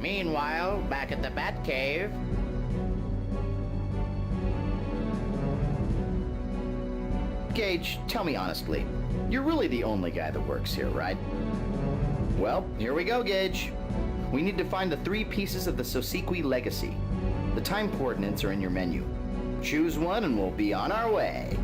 Meanwhile, back at the Batcave... Gage, tell me honestly, you're really the only guy that works here, right? Well, here we go, Gage. We need to find the 3 pieces of the Sosequi legacy. The time coordinates are in your menu. Choose one and we'll be on our way.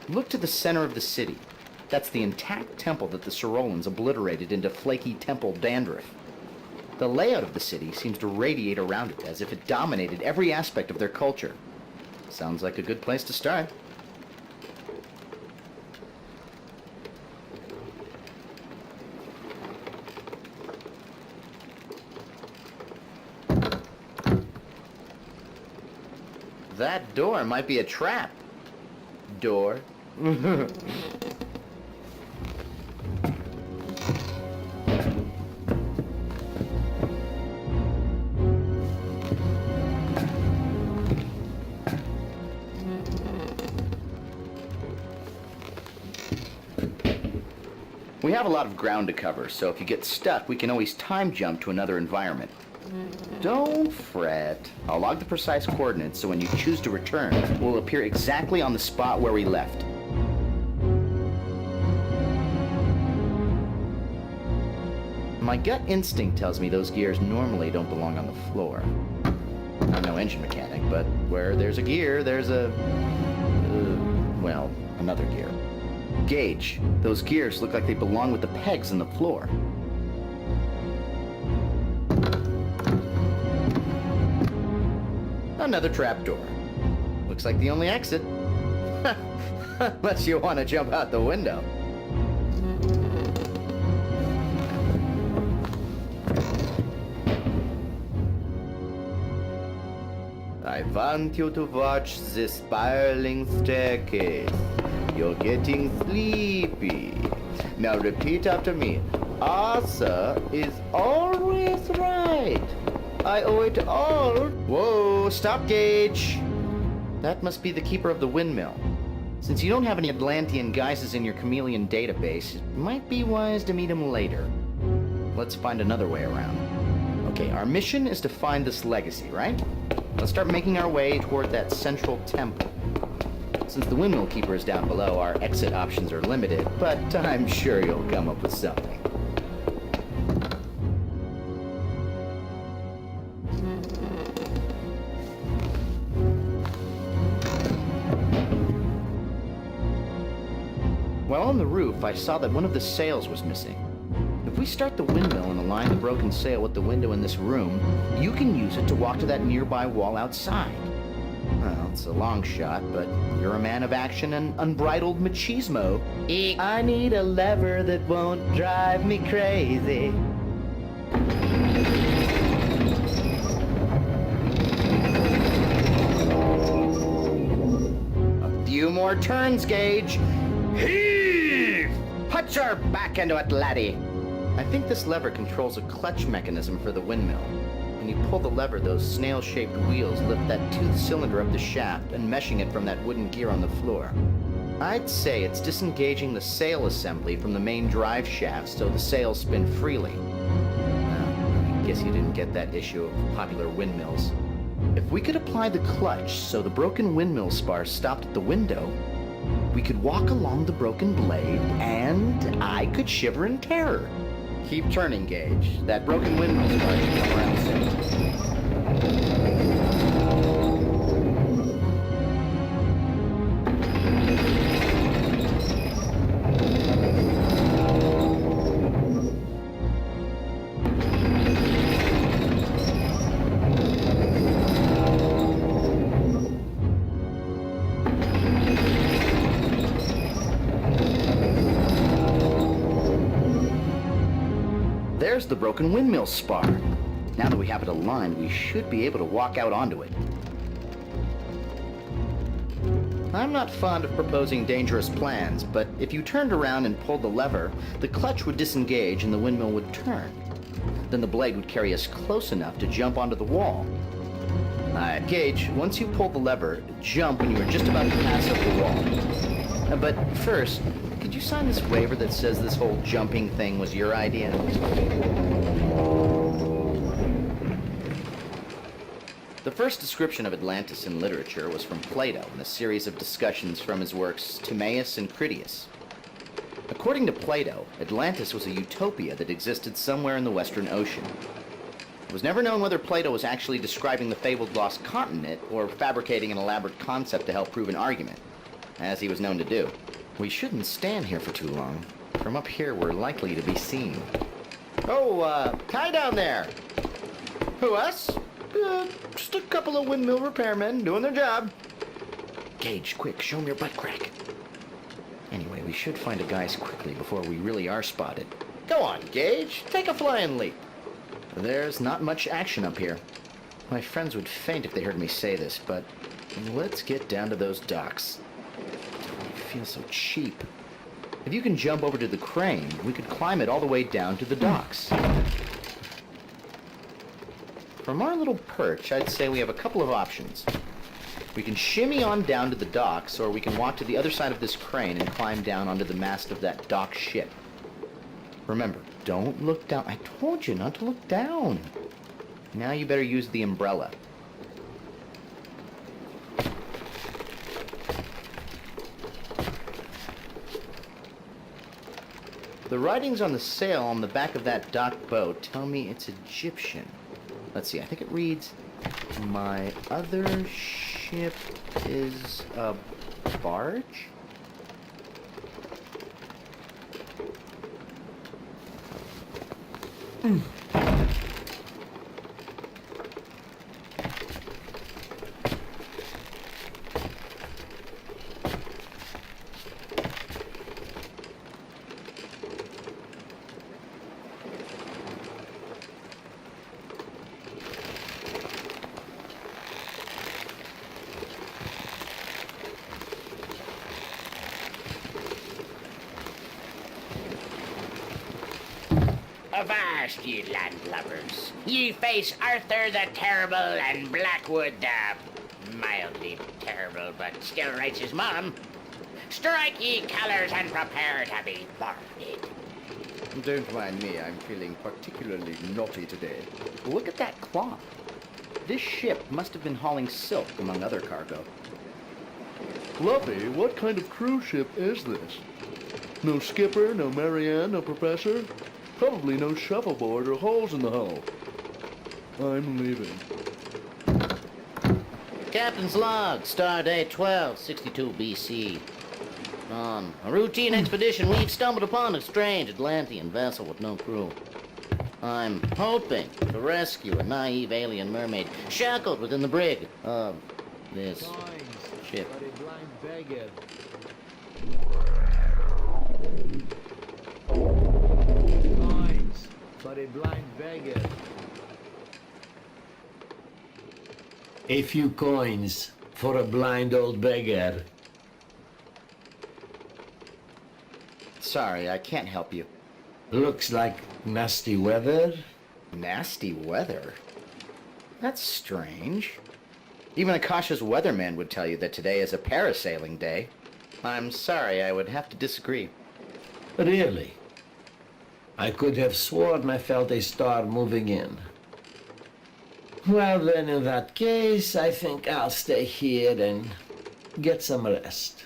Look to the center of the city. That's the intact temple that the Sorolans obliterated into flaky temple dandruff. The layout of the city seems to radiate around it as if it dominated every aspect of their culture. Sounds like a good place to start. That door might be a trap. Door. We have a lot of ground to cover, so if you get stuck, we can always time jump to another environment. Don't fret. I'll log the precise coordinates so when you choose to return, we'll appear exactly on the spot where we left. My gut instinct tells me those gears normally don't belong on the floor. I'm no engine mechanic, but where there's a gear, there's a... well, another gear. Gage, those gears look like they belong with the pegs in the floor. Another trapdoor. Looks like the only exit. Unless you want to jump out the window. I want you to watch this spiraling staircase. You're getting sleepy. Now repeat after me. Arthur is always right. I owe it all. Whoa, stop, Gage. That must be the keeper of the windmill. Since you don't have any Atlantean guises in your chameleon database, it might be wise to meet him later. Let's find another way around. Okay, our mission is to find this legacy, right? Let's start making our way toward that central temple. Since the windmill keeper is down below, our exit options are limited, but I'm sure you'll come up with something. While on the roof, I saw that one of the sails was missing. If we start the windmill and align the broken sail with the window in this room, you can use it to walk to that nearby wall outside. Well, it's a long shot, but you're a man of action and unbridled machismo. I need a lever that won't drive me crazy. A few more turns, Gage. Heave! Put your back into it, laddie. I think this lever controls a clutch mechanism for the windmill. When you pull the lever, those snail-shaped wheels lift that toothed cylinder up the shaft, enmeshing it from that wooden gear on the floor. I'd say it's disengaging the sail assembly from the main drive shaft so the sails spin freely. I guess you didn't get that issue of popular windmills. If we could apply the clutch so the broken windmill spar stopped at the window, we could walk along the broken blade, and I could shiver in terror. Keep turning, Gage. That broken windmill spar should come around soon. There's the broken windmill spar. Now that we have it aligned, we should be able to walk out onto it. I'm not fond of proposing dangerous plans, but if you turned around and pulled the lever, the clutch would disengage and the windmill would turn. Then the blade would carry us close enough to jump onto the wall. Gage, once you pull the lever, jump when you are just about to pass up the wall. But first, could you sign this waiver that says this whole jumping thing was your idea? The first description of Atlantis in literature was from Plato in a series of discussions from his works Timaeus and Critias. According to Plato, Atlantis was a utopia that existed somewhere in the Western Ocean. It was never known whether Plato was actually describing the fabled lost continent or fabricating an elaborate concept to help prove an argument, as he was known to do. We shouldn't stand here for too long. From up here, we're likely to be seen. Oh, hi down there. Who, us? Just a couple of windmill repairmen doing their job. Gage, quick, show 'em your butt crack. Anyway, we should find a guys quickly before we really are spotted. Go on, Gage. Take a flying leap. There's not much action up here. My friends would faint if they heard me say this, but let's get down to those docks. I feel so cheap. If you can jump over to the crane, we could climb it all the way down to the docks. From our little perch, I'd say we have a couple of options. We can shimmy on down to the docks, or we can walk to the other side of this crane and climb down onto the mast of that dock ship. Remember, don't look down. I told you not to look down. Now you better use the umbrella. The writings on the sail on the back of that dock boat tell me it's Egyptian. Let's see, I think it reads, "My other ship is a barge?" Avast, ye landlubbers. Ye face Arthur the Terrible and Blackwood the mildly terrible, but still writes his mom. Strike ye colors and prepare to be boarded. Don't mind me, I'm feeling particularly naughty today. Look at that cloth. This ship must have been hauling silk, among other cargo. Fluffy, what kind of cruise ship is this? No skipper, no Marianne, no professor? Probably no shuffleboard or holes in the hull. I'm leaving. Captain's log, stardate 1262 BC. On a routine expedition, we've stumbled upon a strange Atlantean vessel with no crew. I'm hoping to rescue a naive alien mermaid shackled within the brig of this ship. But a blind beggar. A few coins for a blind old beggar. Sorry, I can't help you. Looks like nasty weather. Nasty weather? That's strange. Even Akasha's weatherman would tell you that today is a parasailing day. I'm sorry, I would have to disagree. Really? I could have sworn I felt a star moving in. Well then, in that case, I think I'll stay here and get some rest.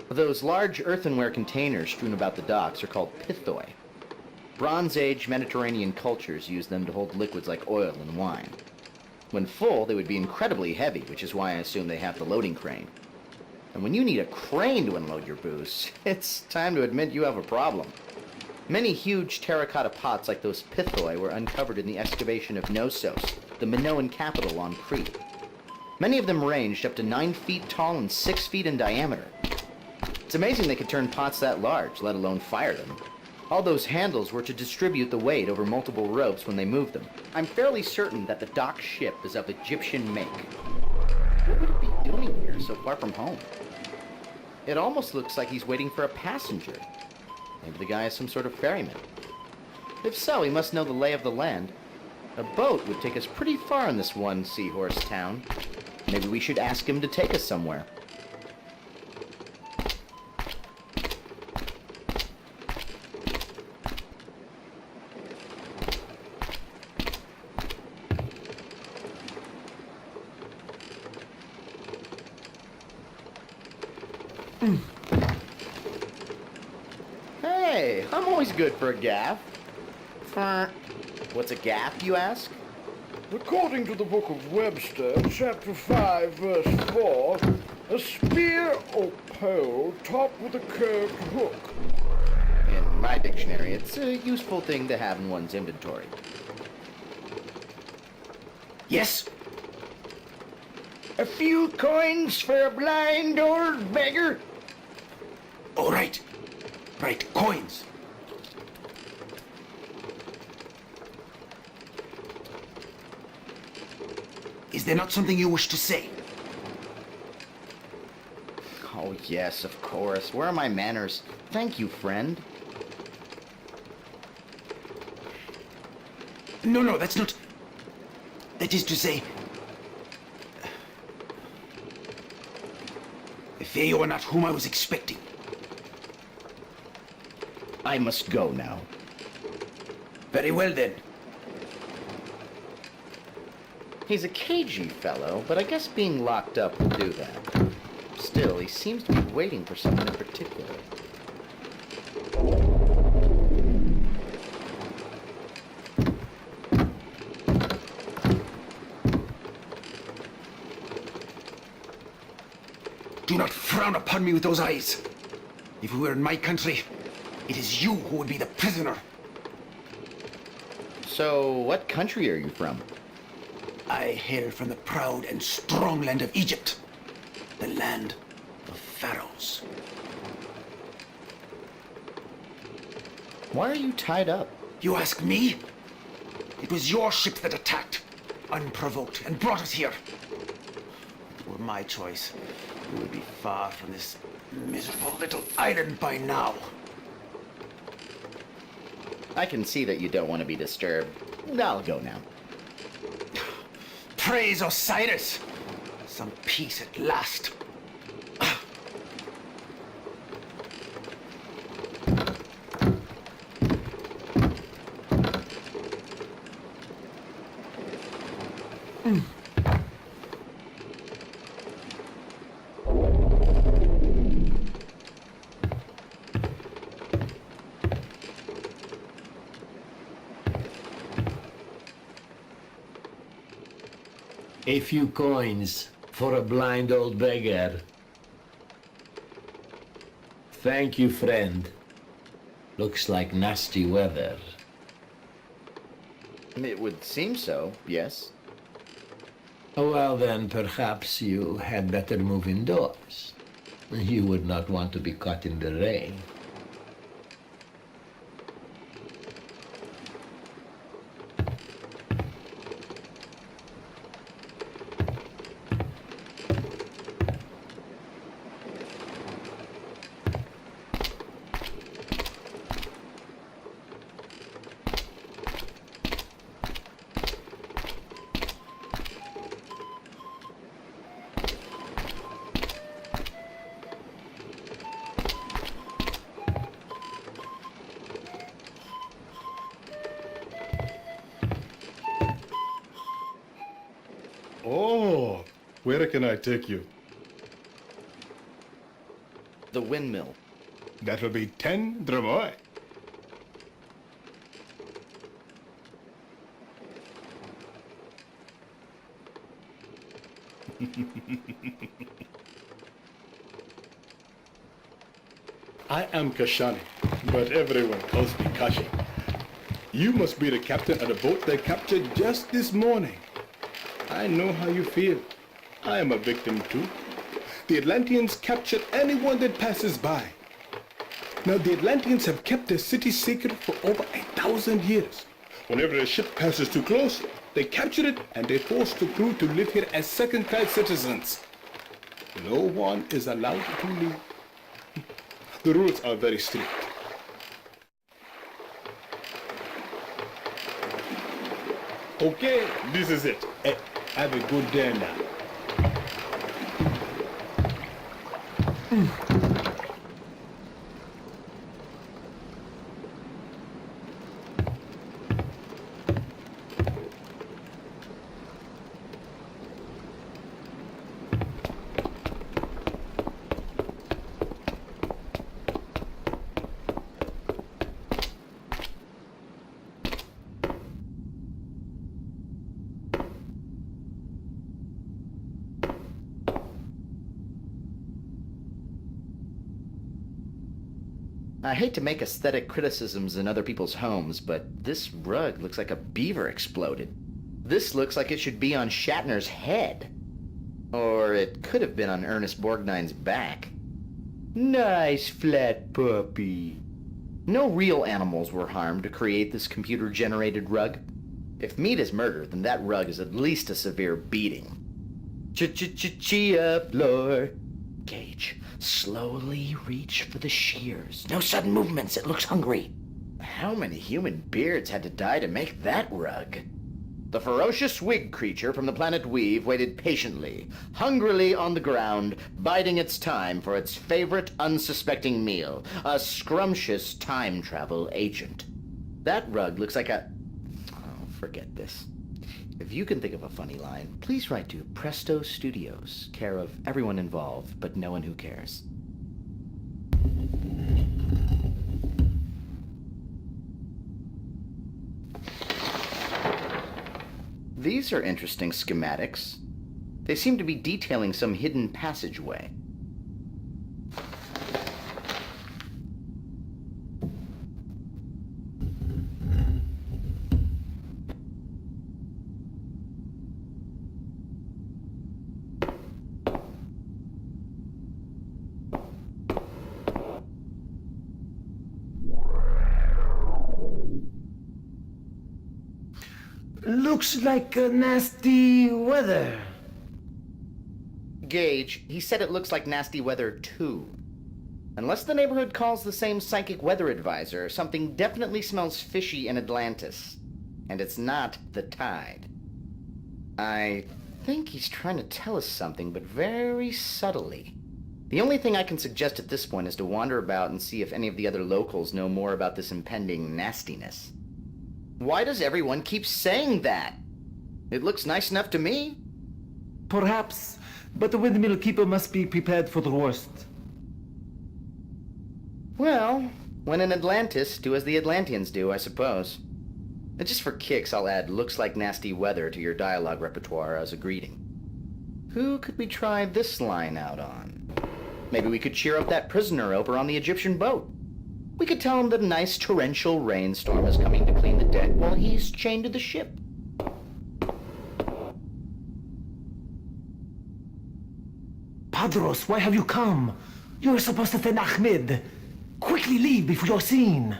Those large earthenware containers strewn about the docks are called pithoi. Bronze Age Mediterranean cultures used them to hold liquids like oil and wine. When full, they would be incredibly heavy, which is why I assume they have the loading crane. And when you need a crane to unload your booze, it's time to admit you have a problem. Many huge terracotta pots like those pithoi were uncovered in the excavation of Knossos, the Minoan capital on Crete. Many of them ranged up to 9 feet tall and 6 feet in diameter. It's amazing they could turn pots that large, let alone fire them. All those handles were to distribute the weight over multiple ropes when they moved them. I'm fairly certain that the docked ship is of Egyptian make. What would it be doing here so far from home? It almost looks like he's waiting for a passenger. Maybe the guy is some sort of ferryman. If so, he must know the lay of the land. A boat would take us pretty far in this one seahorse town. Maybe we should ask him to take us somewhere. Hey, I'm always good for a gaff. What's a gaff, you ask? According to the Book of Webster, chapter 5, verse 4, a spear or pole topped with a curved hook. In my dictionary, it's a useful thing to have in one's inventory. Yes? A few coins for a blind old beggar? All right. Right, coins. Is there not something you wish to say? Oh, yes, of course. Where are my manners? Thank you, friend. No, that's not... That is to say... I fear you are not whom I was expecting. I must go now. Very well, then. He's a cagey fellow, but I guess being locked up will do that. Still, he seems to be waiting for someone in particular. Do not frown upon me with those eyes. If we were in my country, it is you who would be the prisoner. So, what country are you from? I hail from the proud and strong land of Egypt, the land of pharaohs. Why are you tied up? You ask me? It was your ship that attacked, unprovoked, and brought us here. If it were my choice, we would be far from this miserable little island by now. I can see that you don't want to be disturbed. I'll go now. Praise Osiris! Some peace at last. A few coins for a blind old beggar. Thank you, friend. Looks like nasty weather. It would seem so, yes. Well then, perhaps you had better move indoors. You would not want to be caught in the rain. Oh, where can I take you? The windmill. That will be 10 dromoi. I am Kashani. but everyone calls me Kashi. You must be the captain of the boat they captured just this morning. I know how you feel. I am a victim too. The Atlanteans captured anyone that passes by. Now the Atlanteans have kept their city secret for over 1,000 years. Whenever a ship passes too close, they capture it and they force the crew to live here as second-class citizens. No one is allowed to leave. The rules are very strict. Okay, this is it. Have a good day now. I hate to make aesthetic criticisms in other people's homes, but this rug looks like a beaver exploded. This looks like it should be on Shatner's head. Or it could have been on Ernest Borgnine's back. Nice flat puppy. No real animals were harmed to create this computer-generated rug. If meat is murder, then that rug is at least a severe beating. Ch-ch-ch-chee up, Lord. Gage, slowly reach for the shears. No sudden movements, it looks hungry. How many human beards had to die to make that rug? The ferocious wig creature from the planet Weave waited patiently, hungrily on the ground, biding its time for its favorite unsuspecting meal, a scrumptious time travel agent. That rug looks like a... Oh, forget this. If you can think of a funny line, please write to Presto Studios, care of everyone involved, but no one who cares. These are interesting schematics. They seem to be detailing some hidden passageway. Looks like nasty weather. Gage, he said it looks like nasty weather too. Unless the neighborhood calls the same psychic weather advisor, something definitely smells fishy in Atlantis. And it's not the tide. I think he's trying to tell us something, but very subtly. The only thing I can suggest at this point is to wander about and see if any of the other locals know more about this impending nastiness. Why does everyone keep saying that? It looks nice enough to me. Perhaps, but the windmill keeper must be prepared for the worst. Well, when in Atlantis, do as the Atlanteans do, I suppose. And just for kicks, I'll add looks like nasty weather to your dialogue repertoire as a greeting. Who could we try this line out on? Maybe we could cheer up that prisoner over on the Egyptian boat. We could tell him that a nice torrential rainstorm is coming to clean the deck while he's chained to the ship. Padros, why have you come? You were supposed to find Ahmed. Quickly leave before you're seen.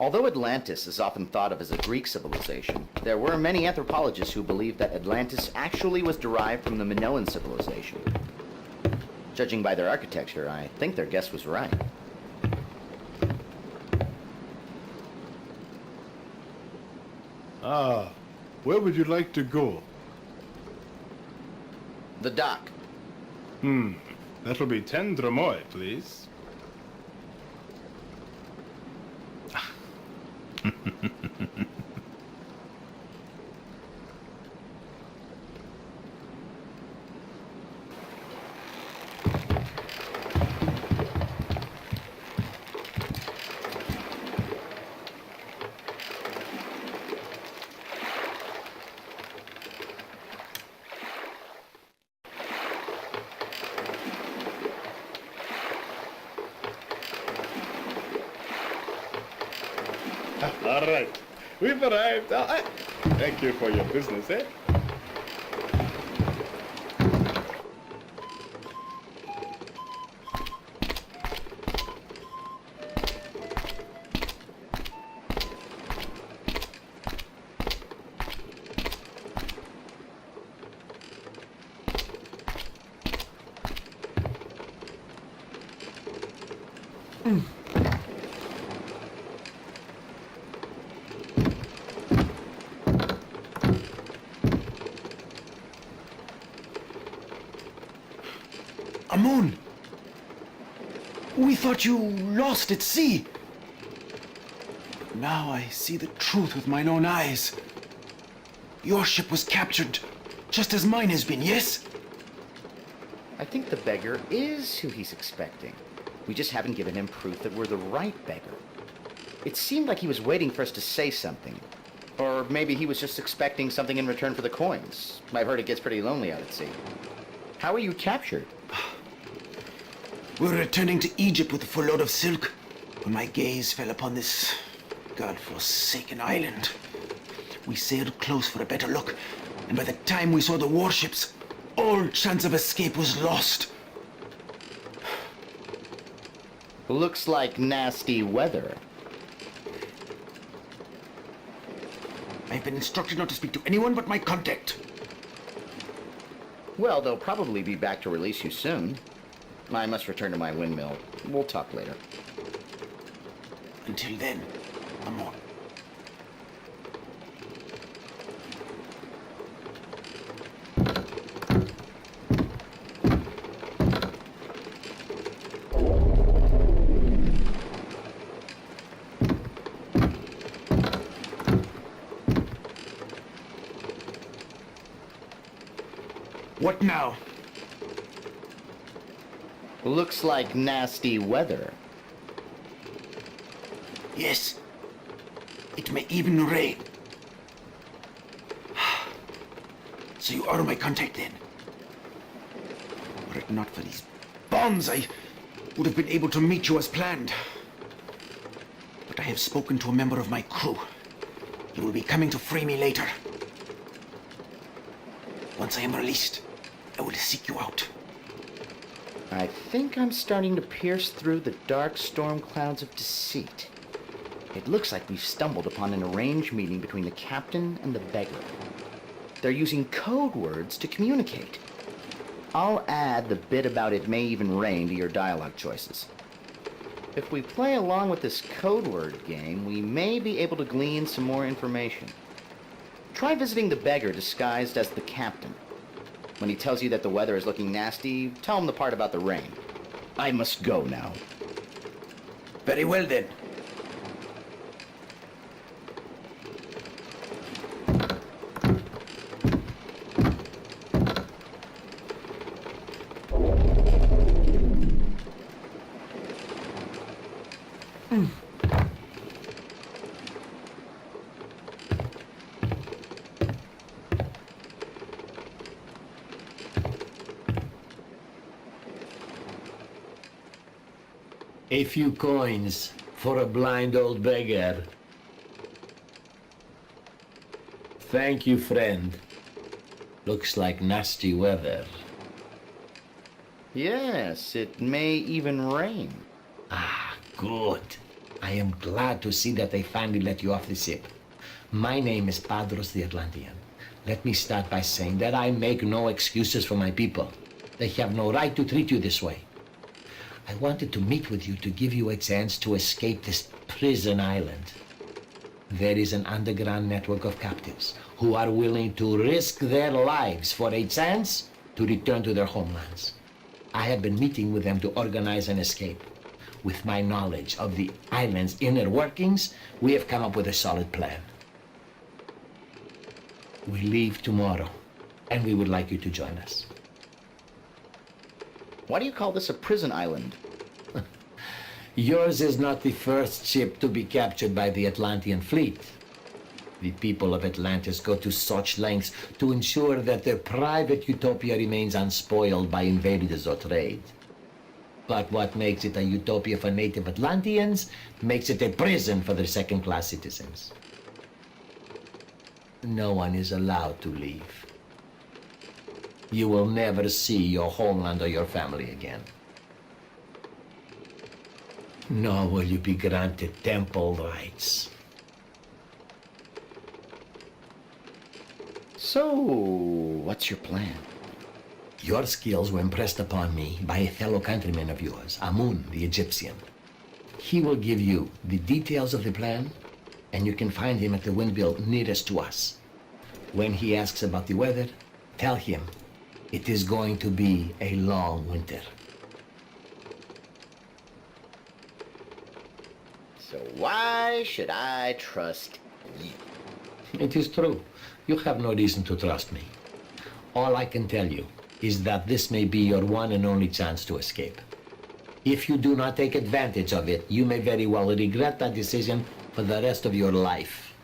Although Atlantis is often thought of as a Greek civilization, there were many anthropologists who believed that Atlantis actually was derived from the Minoan civilization. Judging by their architecture, I think their guess was right. Ah, where would you like to go? The dock. That'll be 10 dromoi, please. All right. We've arrived. Thank you for your business, eh? Amun! We thought you lost at sea. But now I see the truth with mine own eyes. Your ship was captured, just as mine has been, yes? I think the beggar is who he's expecting. We just haven't given him proof that we're the right beggar. It seemed like he was waiting for us to say something. Or maybe he was just expecting something in return for the coins. I've heard it gets pretty lonely out at sea. How were you captured? We were returning to Egypt with a full load of silk when my gaze fell upon this god-forsaken island. We sailed close for a better look, and by the time we saw the warships, all chance of escape was lost. Looks like nasty weather. I've been instructed not to speak to anyone but my contact. Well, they'll probably be back to release you soon. I must return to my windmill. We'll talk later. Until then, Amon. What now? Looks like nasty weather. Yes. It may even rain. So you are my contact then? Were it not for these bonds, I would have been able to meet you as planned. But I have spoken to a member of my crew. He will be coming to free me later. Once I am released, I will seek you out. I think I'm starting to pierce through the dark storm clouds of deceit. It looks like we've stumbled upon an arranged meeting between the captain and the beggar. They're using code words to communicate. I'll add the bit about it may even rain to your dialogue choices. If we play along with this code word game, we may be able to glean some more information. Try visiting the beggar disguised as the captain. When he tells you that the weather is looking nasty, tell him the part about the rain. I must go now. Very well then. A few coins for a blind old beggar. Thank you, friend. Looks like nasty weather. Yes, it may even rain. Ah, good. I am glad to see that they finally let you off the ship. My name is Padros the Atlantean. Let me start by saying that I make no excuses for my people. They have no right to treat you this way. I wanted to meet with you to give you a chance to escape this prison island. There is an underground network of captives who are willing to risk their lives for a chance to return to their homelands. I have been meeting with them to organize an escape. With my knowledge of the island's inner workings, we have come up with a solid plan. We leave tomorrow, and we would like you to join us. Why do you call this a prison island? Yours is not the first ship to be captured by the Atlantean fleet. The people of Atlantis go to such lengths to ensure that their private utopia remains unspoiled by invaders or trade. But what makes it a utopia for native Atlanteans makes it a prison for the second-class citizens. No one is allowed to leave. You will never see your homeland or your family again. Nor will you be granted temple rights. So, what's your plan? Your skills were impressed upon me by a fellow countryman of yours, Amun the Egyptian. He will give you the details of the plan, and you can find him at the windmill nearest to us. When he asks about the weather, tell him it is going to be a long winter. So why should I trust you? It is true. You have no reason to trust me. All I can tell you is that this may be your one and only chance to escape. If you do not take advantage of it, you may very well regret that decision for the rest of your life.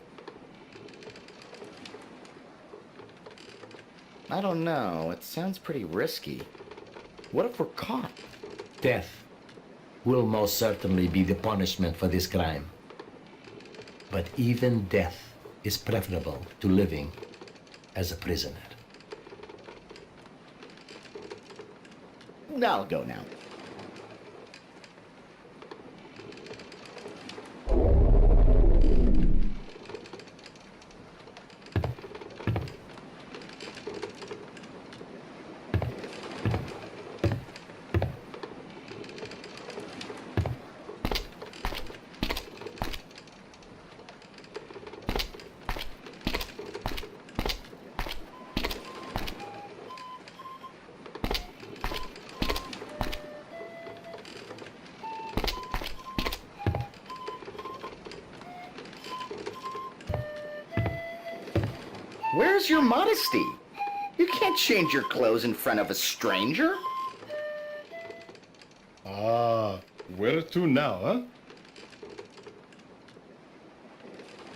I don't know. It sounds pretty risky. What if we're caught? Death will most certainly be the punishment for this crime. But even death is preferable to living as a prisoner. I'll go now. Where's your modesty? You can't change your clothes in front of a stranger. Ah, where to now, huh?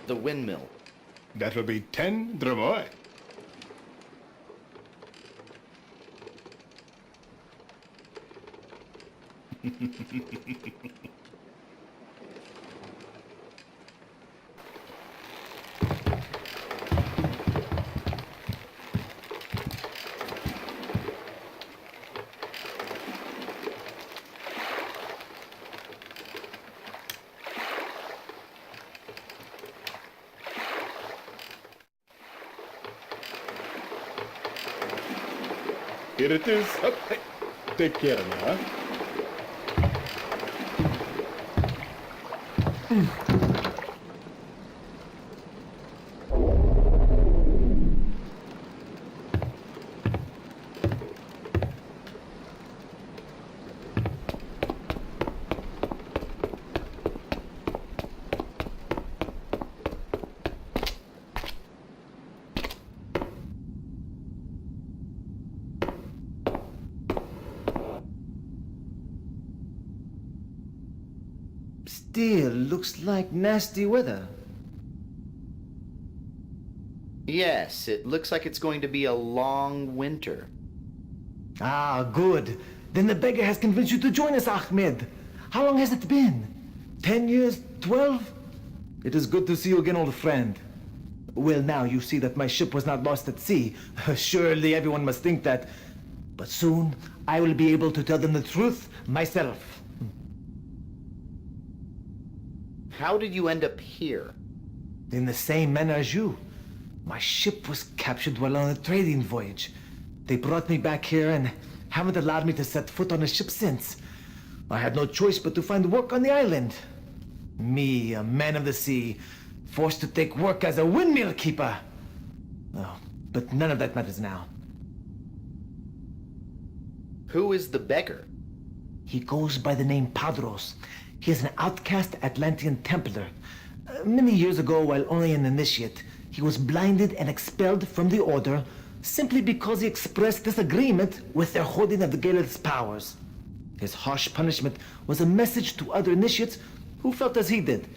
The windmill. That will be 10 dromoi. Here it is. Up, hey. Take care of me, huh? Still looks like nasty weather. Yes, it looks like it's going to be a long winter. Ah, good. Then the beggar has convinced you to join us, Ahmed. How long has it been? 10 years? 12? It is good to see you again, old friend. Well, now you see that my ship was not lost at sea. Surely everyone must think that. But soon, I will be able to tell them the truth myself. How did you end up here? In the same manner as you. My ship was captured while on a trading voyage. They brought me back here and haven't allowed me to set foot on a ship since. I had no choice but to find work on the island. Me, a man of the sea, forced to take work as a windmill keeper. Oh, but none of that matters now. Who is the beggar? He goes by the name Padros. He is an outcast Atlantean Templar. Many years ago, while only an initiate, he was blinded and expelled from the Order simply because he expressed disagreement with their holding of the Gaelith's powers. His harsh punishment was a message to other initiates who felt as he did.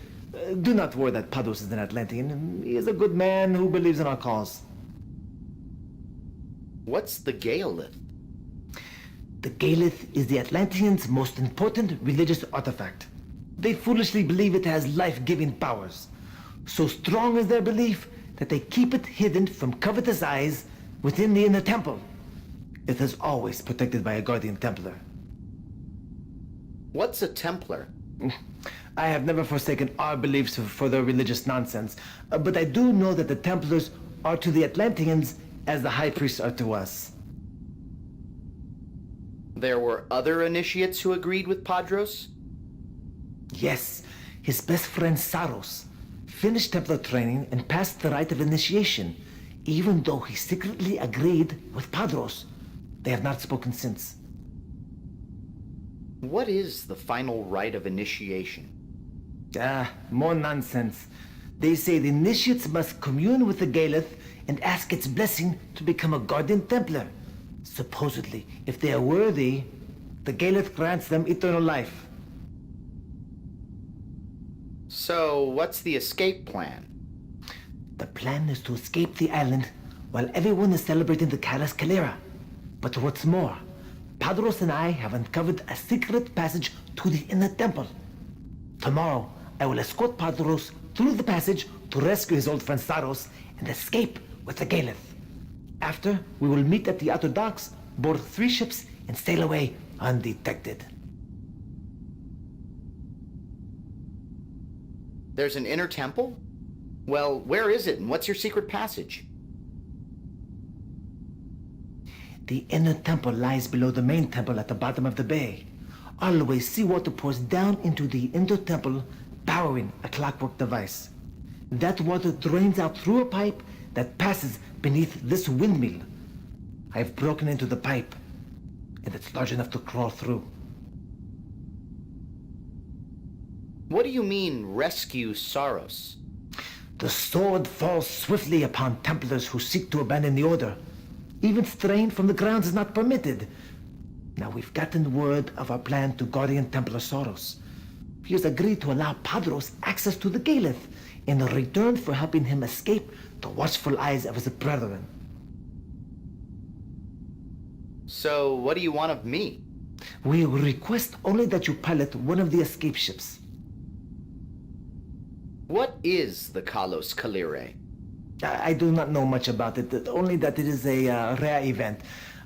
Do not worry that Padros is an Atlantean. He is a good man who believes in our cause. What's the Gaelith? The Galeth is the Atlanteans' most important religious artifact. They foolishly believe it has life-giving powers. So strong is their belief that they keep it hidden from covetous eyes within the inner temple. It is always protected by a guardian Templar. What's a Templar? I have never forsaken our beliefs for their religious nonsense, but I do know that the Templars are to the Atlanteans as the High Priests are to us. There were other initiates who agreed with Padros? Yes, his best friend Saros finished Templar training and passed the rite of initiation, even though he secretly agreed with Padros. They have not spoken since. What is the final rite of initiation? More nonsense. They say the initiates must commune with the Galeth and ask its blessing to become a Guardian Templar. Supposedly, if they are worthy, the Galeth grants them eternal life. So, what's the escape plan? The plan is to escape the island while everyone is celebrating the Caras Calera. But what's more, Padros and I have uncovered a secret passage to the inner temple. Tomorrow, I will escort Padros through the passage to rescue his old friend Saros and escape with the Galeth. After, we will meet at the outer docks, board 3 ships, and sail away undetected. There's an inner temple? Well, where is it and what's your secret passage? The inner temple lies below the main temple at the bottom of the bay. Always seawater pours down into the inner temple, powering a clockwork device. That water drains out through a pipe that passes beneath this windmill. I've broken into the pipe, and it's large enough to crawl through. What do you mean, rescue Saros? The sword falls swiftly upon Templars who seek to abandon the Order. Even straying from the grounds is not permitted. Now we've gotten word of our plan to Guardian Templar Saros. He has agreed to allow Padros access to the Galeth in return for helping him escape the watchful eyes of his brethren. So, what do you want of me? We request only that you pilot one of the escape ships. What is the Kalos Kalire? I do not know much about it, only that it is a rare event.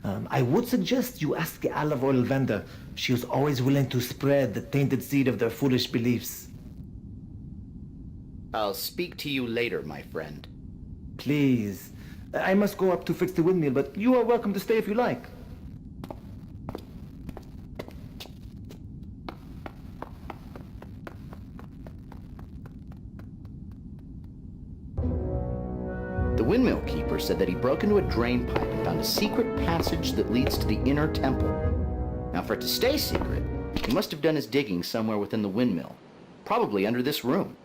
I would suggest you ask the olive oil vendor. She is always willing to spread the tainted seed of their foolish beliefs. I'll speak to you later, my friend. Please. I must go up to fix the windmill, but you are welcome to stay if you like. The windmill keeper said that he broke into a drain pipe and found a secret passage that leads to the inner temple. Now, for it to stay secret, he must have done his digging somewhere within the windmill, probably under this room.